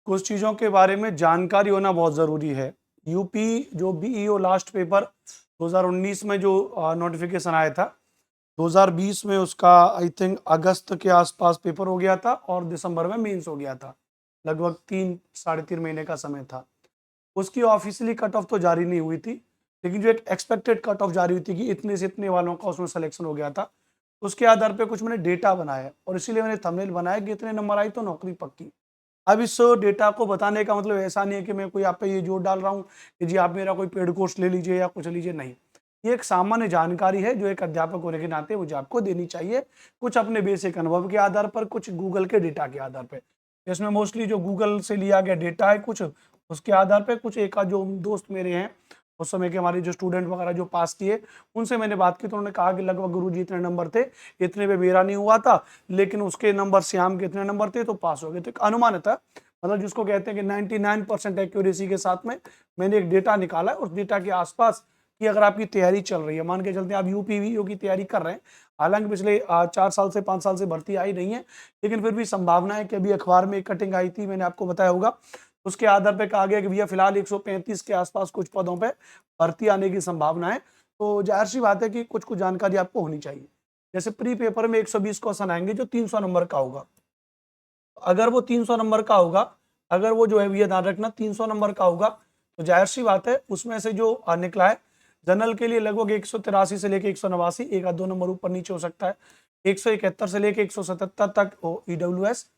कुछ चीज़ों के बारे में जानकारी होना बहुत ज़रूरी है। यूपी जो बीईओ लास्ट पेपर 2019 में जो नोटिफिकेशन आया था, 2020 में उसका आई थिंक अगस्त के आसपास पेपर हो गया था और दिसंबर में मेंस हो गया था। लगभग 3 साढ़े 3 महीने का समय था। उसकी ऑफिशियली कट ऑफ तो जारी नहीं हुई थी, लेकिन जो एक एक्सपेक्टेड कट ऑफ जारी हुई थी कि इतने से इतने वालों का उसमें सिलेक्शन हो गया था, उसके आधार पे कुछ मैंने डेटा बनाया और इसीलिए मैंने थंबनेल बनाया कि इतने नंबर आई तो नौकरी पक्की। अब इस डेटा को बताने का मतलब ऐसा नहीं है कि मैं कोई आप पे ये जोर डाल रहा हूँ कि जी आप मेरा कोई पेड कोर्स ले लीजिए या कुछ लीजिए, नहीं। ये एक सामान्य जानकारी है जो एक अध्यापक होने के नाते मुझे आपको देनी चाहिए, कुछ अपने बेसिक अनुभव के आधार पर, कुछ गूगल के डेटा के आधार पर। इसमें मोस्टली जो गूगल से लिया गया डेटा है कुछ, उसके आधार पर कुछ एक आध जो दोस्त मेरे हैं उस समय के हमारे जो स्टूडेंट वगैरह जो पास किए, उनसे मैंने बात की तो उन्होंने कहा कि लगभग गुरुजी इतने नंबर थे, इतने पे मेरा नहीं हुआ था, लेकिन उसके नंबर श्याम के इतने नंबर थे तो पास हो गए। तो एक अनुमान था, मतलब जिसको कहते हैं कि 99% एक्यूरेसी के साथ में मैंने एक डेटा निकाला है। उस डेटा के आसपास कि अगर आपकी तैयारी चल रही है, मान के चलते हैं आप यूपीवीओ की तैयारी कर रहे हैं, हालांकि पिछले 4 साल से 5 साल से भर्ती आई नहीं है, लेकिन फिर भी संभावना है कि अभी अखबार में एक कटिंग आई थी, मैंने आपको बताया होगा, उसके आधार पर कहा गया कि भैया फिलहाल 135 के आसपास कुछ पदों पर भर्ती आने की संभावना है। तो जाहिर सी बात है कि कुछ कुछ जानकारी आपको होनी चाहिए। जैसे प्री पेपर में 120 क्वेश्चन आएंगे जो 300 नंबर का होगा। अगर वो 300 नंबर का होगा, अगर वो जो है ये ध्यान रखना 300 नंबर का होगा, तो जाहिर सी बात है उसमें से जो निकला है जनरल के लिए लगभग 183 से लेके 189, एक आध 2 नंबर ऊपर नीचे हो सकता है, 171 से लेके 177 तक ईडब्ल्यूएस।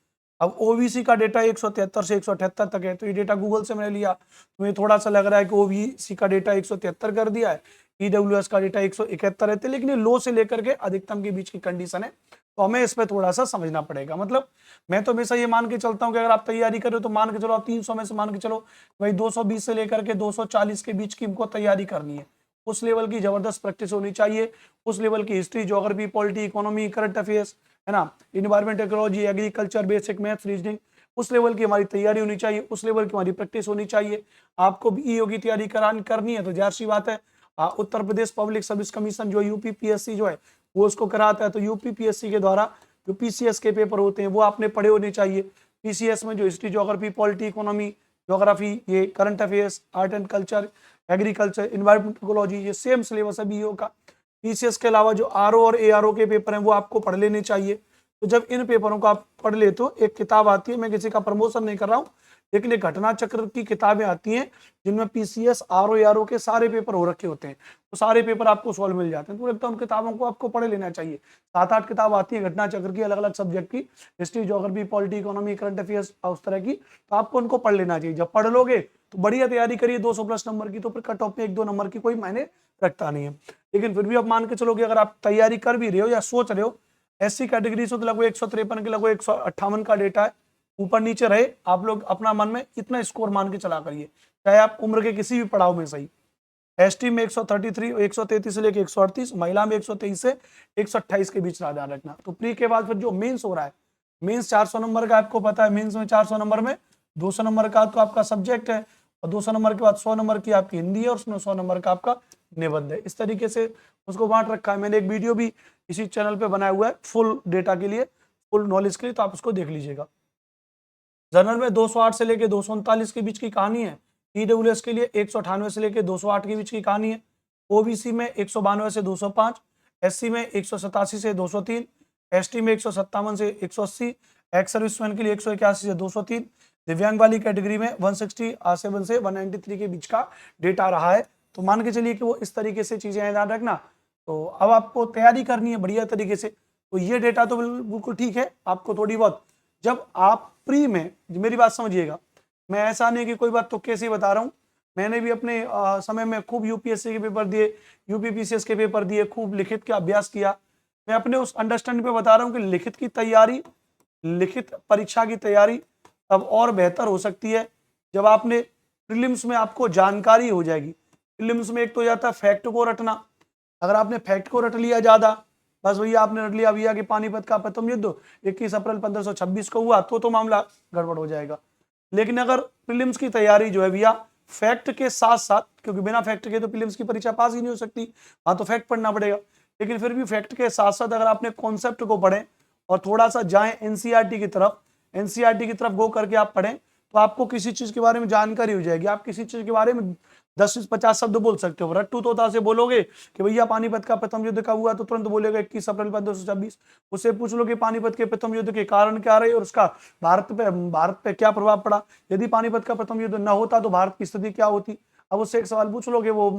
अब ओबीसी का डेटा 173 से 178 तक है, तो ये डेटा गूगल से मैंने लिया, तो ये थोड़ा सा लग रहा है कि ओबीसी का डेटा 173 कर दिया है, ईडब्ल्यूएस का डेटा 171 रहते, लेकिन ये लो से लेकर के अधिकतम के बीच की कंडीशन है, तो हमें इस पर थोड़ा सा समझना पड़ेगा। मतलब मैं तो हमेशा ये मान के चलता हूँ कि अगर आप तैयारी कर रहे हो तो मान के चलो आप 300 में से मान के चलो भाई 220 से लेकर के 240 के बीच की हमको तैयारी करनी है। उस लेवल की जबरदस्त प्रैक्टिस होनी चाहिए, उस लेवल की history, geography, polity, economy, current affairs, है ना, environment, technology, agriculture, basic maths, reasoning, उस लेवल की हमारी तैयारी होनी चाहिए, उस लेवल की हमारी प्रैक्टिस होनी चाहिए। आपको बीईओ की तैयारी करनी है तो जाहिर सी बात है Uttar Pradesh public service commission जो यूपी पीएससी जो है वो उसको कराता है, तो यूपी पीएससी के द्वारा जो पीसीएस के पेपर होते हैं वो आपने पढ़े होने चाहिए। पीसीएस में जो history, geography, polity, economy, geography, ये current affairs, art and culture, agriculture, environment, technology, ये सेम सिलेबस है बीईओ का। पीसीएस के अलावा जो आरओ और एआरओ के पेपर हैं वो आपको पढ़ लेने चाहिए। तो जब इन पेपरों को आप पढ़ ले तो एक किताब आती है, मैं किसी का प्रमोशन नहीं कर रहा हूँ, लेकिन एक घटना चक्र की किताबें आती हैं जिनमें पीसीएस, आरओ, एआरओ के सारे पेपर हो रखे होते हैं, तो सारे पेपर आपको सॉल्व मिल जाते हैं। तो लगता है उन किताबों को आपको पढ़ लेना चाहिए। 7-8 किताब आती है घटना चक्र की, अलग अलग सब्जेक्ट की, history, geography, polity, economy, current affairs, उस तरह की, तो आपको उनको पढ़ लेना चाहिए। जब पढ़ लोगे तो बढ़िया तैयारी करिए 200 प्लस नंबर की, तो फिर कट ऑफ में 1-2 नंबर की कोई मायने रखता नहीं है। लेकिन फिर भी आप मान के चलो कि अगर आप तैयारी कर भी रहे हो या सोच रहे हो, एससी कैटेगरी से तो लगभग 153 के लगभग 158 का डेटा है, ऊपर नीचे रहे, आप लोग अपना मन में इतना स्कोर मान के चला करिए, चाहे आप उम्र के किसी भी पड़ाव में सही। एसटी में 133, 133 से लेकर 138, महिला में 123 से 128 के बीच ध्यान रखना। तो प्री के बाद फिर जो मेंस हो रहा है, मेंस 400 नंबर का, आपको पता है मेंस में 400 नंबर में 200 नंबर का तो आपका सब्जेक्ट है, और 200 नंबर के बाद 100 नंबर की आपकी हिंदी है, और उसमें 100 नंबर का आपका निबंध है। इस तरीके से उसको बांट रखा है। मैंने एक वीडियो भी इसी चैनल पे बनाया हुआ है फुल डेटा के लिए, फुल नॉलेज के लिए, तो आप उसको देख लीजिएगा। जनरल में 208 से लेकर 239 के बीच की कहानी है। ईडब्ल्यूएस के लिए 198 से लेकर 208 के बीच की कहानी है। ओबीसी में 192 से 205, एससी में 187 से 203, एसटी में 157 से 180, एक्स सर्विसमैन के लिए 181 से 203, दिव्यांग वाली कैटेगरी में 167 से 193 के बीच का डेटा रहा है। तो मान के चलिए कि वो इस तरीके से चीजें ध्यान रखना। तो अब आपको तैयारी करनी है बढ़िया तरीके से, तो ये डेटा तो बिल्कुल ठीक है। आपको थोड़ी बहुत, जब आप प्री में, मेरी बात समझिएगा, मैं ऐसा नहीं कि कोई बात तुक्के से ही बता रहा हूँ, मैंने भी अपने समय में खूब यूपीएससी के पेपर दिए, यूपीपीसीएस के पेपर दिए, खूब लिखित का अभ्यास किया। मैं अपने उस अंडरस्टैंडिंग पे बता रहा हूँ कि लिखित की तैयारी, लिखित परीक्षा की तैयारी तब और बेहतर हो सकती है जब आपने प्रीलिम्स में आपको जानकारी हो जाएगी। प्रीलिम्स में एक तो जाता है फैक्ट को रटना, अगर आपने फैक्ट को रट लिया ज्यादा, बस भैया आपने रट लिया भैया कि पानीपत का प्रथम युद्ध 21 अप्रैल 1526 को हुआ, तो मामला गड़बड़ हो जाएगा। लेकिन अगर प्रीलिम्स की तैयारी जो है भैया फैक्ट के साथ साथ, क्योंकि बिना फैक्ट के तो प्रीलिम्स की परीक्षा पास ही नहीं हो सकती, हाँ तो फैक्ट पढ़ना पड़ेगा, लेकिन फिर भी फैक्ट के साथ साथ अगर आपने कॉन्सेप्ट को पढ़ें और थोड़ा सा जाएं एनसीईआरटी की तरफ, एनसीईआरटी की तरफ गो करके आप पढ़ें, तो आपको किसी चीज के बारे में जानकारी हो जाएगी। आप किसी चीज के बारे में 10 से 50 शब्द बोल सकते हो। रट्टू तोता से बोलोगे कि भैया पानीपत का प्रथम युद्ध कब हुआ, तो तुरंत बोलेगा 21 अप्रैल 1526। उससे पूछ लो कि पानीपत के प्रथम युद्ध के कारण क्या रहे और उसका भारत पे क्या प्रभाव पड़ा। यदि पानीपत का प्रथम युद्ध न होता तो भारत की स्थिति क्या होती। अब उससे एक सवाल पूछ लोगे, वो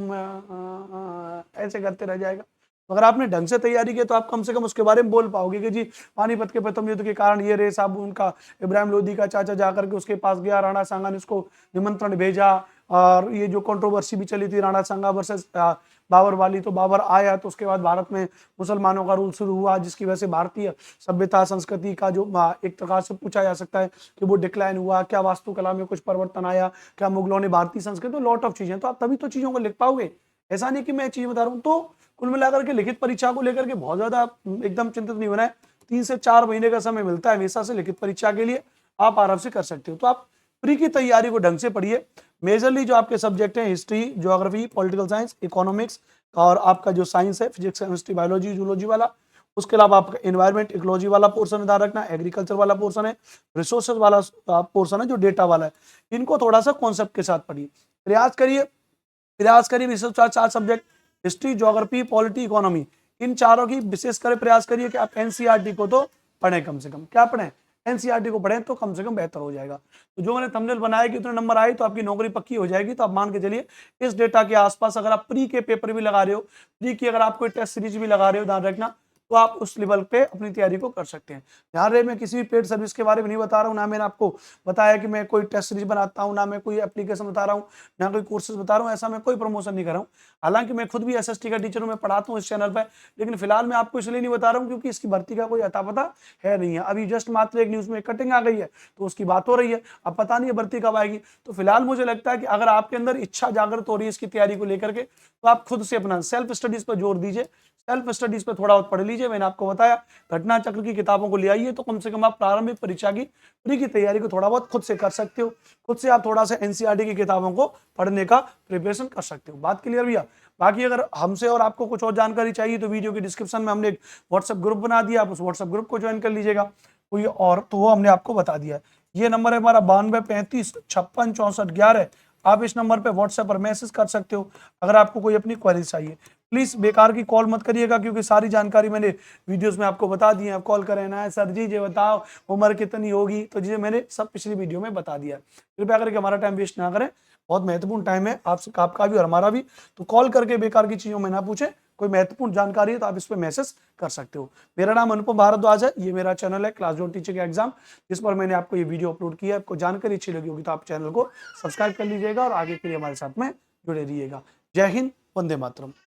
ऐसे करते रह जाएगा। तो अगर आपने ढंग से तैयारी की तो आप कम से कम उसके बारे में बोल पाओगे कि जी पानीपत के प्रथम युद्ध के कारण ये रहे साहब, उनका इब्राहिम लोदी का चाचा जाकर के उसके पास गया, राणा सांगा ने उसको निमंत्रण भेजा, और ये जो कंट्रोवर्सी भी चली थी राणा सांगा वर्सेस बाबर वाली, तो बाबर आया तो उसके बाद भारत में मुसलमानों का रूल शुरू हुआ, जिसकी वजह से भारतीय सभ्यता संस्कृति का जो एक प्रकार से पूछा जा सकता है कि वो डिक्लाइन हुआ, क्या वास्तुकला में कुछ परिवर्तन आया, क्या मुगलों ने भारतीय संस्कृति, तो लॉट ऑफ चीजें। तो आप तभी तो चीजों को लिख पाओगे, ऐसा नहीं कि मैं चीज बता रहा हूँ। तो कुल मिलाकर के लिखित परीक्षा को लेकर के बहुत ज्यादा एकदम चिंतित नहीं होना है। 3 से 4 महीने का समय मिलता है हमेशा से लिखित परीक्षा के लिए, आप आराम से कर सकते हो। तो आप प्री की तैयारी को ढंग से पढ़िए। मेजरली जो आपके सब्जेक्ट हैं history, geography, political science, economics, और आपका जो साइंस है फिजिक्स, केमिस्ट्री, बायोलॉजी, जूलॉजी वाला, उसके अलावा आपका एनवायरमेंट, इकोलॉजी वाला पोर्शन ध्यान रखना, एग्रीकल्चर वाला पोर्शन है, रिसोर्सेज वाला पोर्शन है जो डेटा वाला है, इनको थोड़ा सा कॉन्सेप्ट के साथ पढ़िए। प्रयास करिए विशेष 4 subject history, geography, polity, economy, इन चारों की विशेष कर प्रयास करिए कि आप एनसीईआरटी को तो पढ़ें, कम से कम क्या पढ़ें, एनसीईआरटी को पढ़ें तो कम से कम बेहतर हो जाएगा। तो जो मैंने थंबनेल बनाया कि उतने नंबर आए तो आपकी नौकरी पक्की हो जाएगी, तो आप मान के चलिए इस डेटा के आसपास अगर आप प्री के पेपर भी लगा रहे हो, प्री की अगर आप कोई टेस्ट सीरीज भी लगा रहे हो, ध्यान रखना, तो आप उस लेवल पे अपनी तैयारी को कर सकते हैं। ध्यान रहे मैं किसी भी पेड सर्विस के बारे में नहीं बता रहा हूँ, ना मैंने आपको बताया कि मैं कोई टेस्ट सीरीज बनाता हूँ, ना मैं कोई एप्लीकेशन बता रहा हूँ, ना कोई कोर्सेज बता रहा हूँ, ऐसा मैं कोई प्रमोशन नहीं कर रहा हूँ। हालांकि मैं खुद भी एसएसटी का टीचर हूँ, मैं पढ़ाता हूँ इस चैनल पर, लेकिन फिलहाल मैं आपको इसलिए नहीं बता रहा हूँ क्योंकि इसकी भर्ती का कोई अता पता है नहीं है। अभी जस्ट मात्र एक न्यूज में कटिंग आ गई है तो उसकी बात हो रही है, अब पता नहीं है भर्ती कब आएगी। तो फिलहाल मुझे लगता है कि अगर आपके अंदर इच्छा जागृत हो रही है इसकी तैयारी को लेकर के, तो आप खुद से अपना सेल्फ स्टडीज पर जोर दीजिए, सेल्फ स्टडीज पे थोड़ा बहुत पढ़ लीजिए। मैंने आपको बताया घटना चक्र की किताबों को ले आइए, तो कम से कम आप प्रारंभिक परीक्षा की प्री की तैयारी को थोड़ा बहुत खुद से कर सकते हो। खुद से आप थोड़ा सा एनसीईआरटी की किताबों को पढ़ने का प्रिपरेशन कर सकते हो। बात क्लियर भैया? बाकी अगर हमसे और आपको कुछ और जानकारी चाहिए तो वीडियो के डिस्क्रिप्शन में हमने एक व्हाट्सएप ग्रुप बना दिया, आप उस व्हाट्सएप ग्रुप को ज्वाइन कर लीजिएगा। कोई और तो वो हमने आपको बता दिया है। ये नंबर है हमारा 9235566411। आप इस नंबर पे व्हाट्सएप पर मैसेज कर सकते हो अगर आपको कोई अपनी क्वेरी चाहिए। प्लीज बेकार की कॉल मत करिएगा क्योंकि सारी जानकारी मैंने वीडियोस में आपको बता दी है। आप कॉल करें ना सर जी ये बताओ उम्र कितनी होगी, तो जी मैंने सब पिछली वीडियो में बता दिया है। कृपया करके हमारा टाइम वेस्ट ना करें, बहुत महत्वपूर्ण टाइम है आपका भी और हमारा भी। तो कॉल करके बेकार की चीजों में ना पूछे, कोई महत्वपूर्ण जानकारी है तो आप इस पर मैसेज कर सकते हो। मेरा नाम अनुपम भारद्वाज है, ये मेरा चैनल है क्लासडॉट टीचर के एग्जाम, जिस पर मैंने आपको ये वीडियो अपलोड किया है। आपको जानकारी अच्छी लगी होगी तो आप चैनल को सब्सक्राइब कर लीजिएगा और आगे के लिए हमारे साथ में जुड़े रहिएगा। जय हिंद, वंदे मातरम।